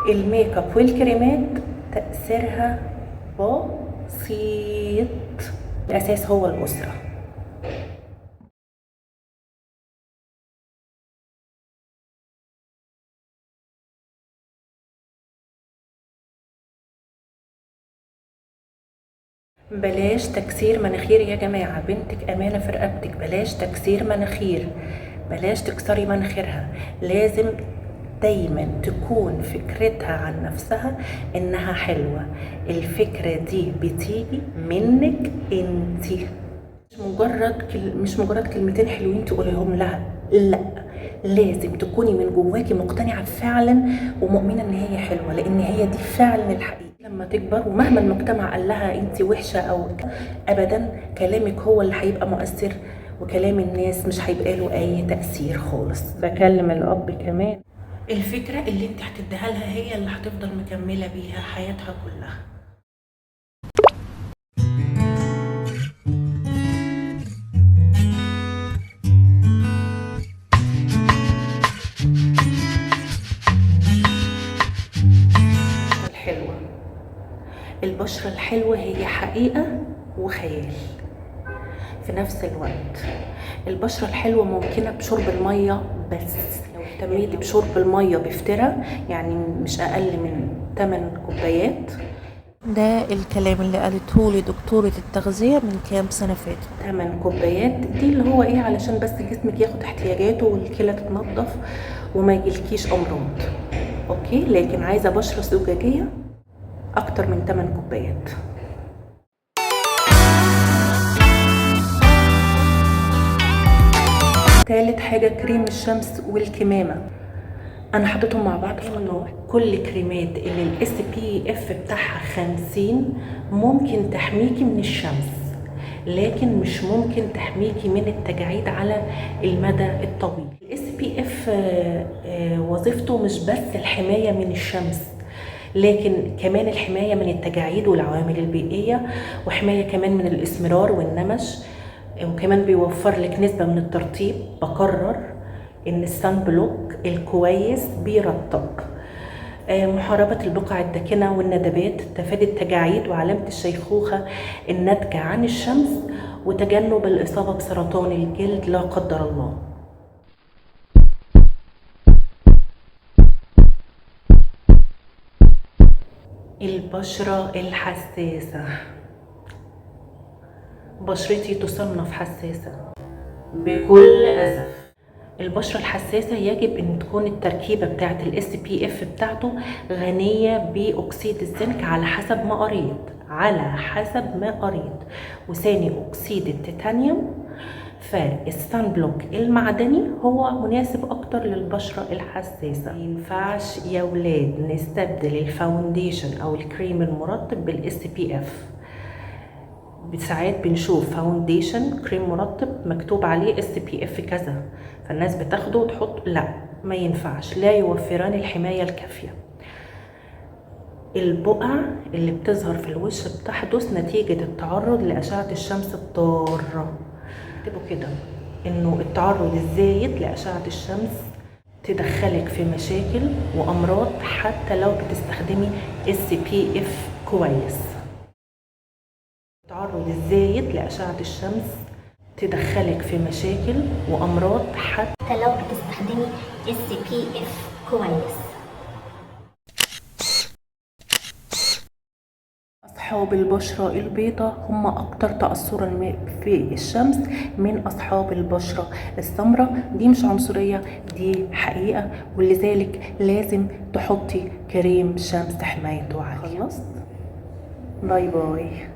الميك اب والكريمات تأثيرها بسيط، الأساس هو الأسرة. بلاش تكسير مناخير يا جماعة، بنتك أمانة في رقبتك، بلاش تكسير مناخير، بلاش تكسري مناخيرها. لازم دايما تكون فكرتها عن نفسها انها حلوة. الفكرة دي بتيجي منك انتي، مش مجرد كلمتين حلوين تقوليهم لها، لا، لازم تكوني من جواكي مقتنعة فعلا ومؤمنة ان هي حلوة، لان هي دي فعلا الحقيقة. لما تكبر ومهما المجتمع قال لها انت وحشة او ابدا، كلامك هو اللي هيبقى مؤثر، وكلام الناس مش هيبقى له اي تأثير خالص. بكلم الاب كمان، الفكرة اللي انت هتديها لها هي اللي هتفضل مكملة بيها حياتها كلها. الحلوة، البشرة الحلوة هي حقيقة وخيال في نفس الوقت. البشرة الحلوة ممكنة بشرب المية بس، لو اهتميتي بشرب المية بفترة، يعني مش أقل من 8 كوبايات. ده الكلام اللي قالته لي دكتورة التغذية من كام سنة فاتت. 8 كوبايات دي اللي هو ايه، علشان بس جسمك ياخد احتياجاته والكلى تتنضف وما يجيلكيش أمراض. اوكي، لكن عايزة بشرة زجاجية أكتر من 8 كوبايات. تالت حاجة كريم الشمس والكمامة، انا حطيتهم مع بعض في النار. كل كريمات اللي الاس بي اف بتاعها 50 ممكن تحميكي من الشمس، لكن مش ممكن تحميكي من التجاعيد على المدى الطويل. الاس بي اف وظيفته مش بس الحماية من الشمس، لكن كمان الحماية من التجاعيد والعوامل البيئية، وحماية كمان من الاسمرار والنمش، وكمان بيوفر لك نسبة من الترطيب. بكرر ان السان بلوك الكويس بيرطب. محاربة البقع الداكنة والندبات، تفادي التجاعيد وعلامة الشيخوخة الناتجة عن الشمس، وتجنب الإصابة بسرطان الجلد لا قدر الله. البشرة الحساسة، بشرتي تصنف حساسة بكل أسف. البشرة الحساسة يجب ان تكون التركيبة بتاعة الاس بي اف بتاعته غنية باكسيد الزنك على حسب ما قريت، وثاني اكسيد التيتانيوم. فالسان بلوك المعدني هو مناسب اكتر للبشرة الحساسة. مينفعش يا ولاد نستبدل الفاونديشن او الكريم المرطب بالاس بي اف. ساعات بنشوف فاونديشن كريم مرطب مكتوب عليه اس بي اف كذا، فالناس بتاخده وتحط، لا، ما ينفعش، لا يوفران الحماية الكافية. البقع اللي بتظهر في الوش بتحدث نتيجة التعرض لأشعة الشمس الضارة. اكتبوا كده انه التعرض الزايد لأشعة الشمس تدخلك في مشاكل وأمراض حتى لو بتستخدمي اس بي اف كويس. التعرض الزايد لأشعة الشمس تدخلك في مشاكل وأمراض حتى لو بتستخدمي SPF كويس. أصحاب البشرة البيضاء هم أكتر تأثرا في الشمس من أصحاب البشرة السمراء. دي مش عنصرية، دي حقيقة، ولذلك لازم تحطي كريم شمس حمايته عليك. خلصت؟ باي باي.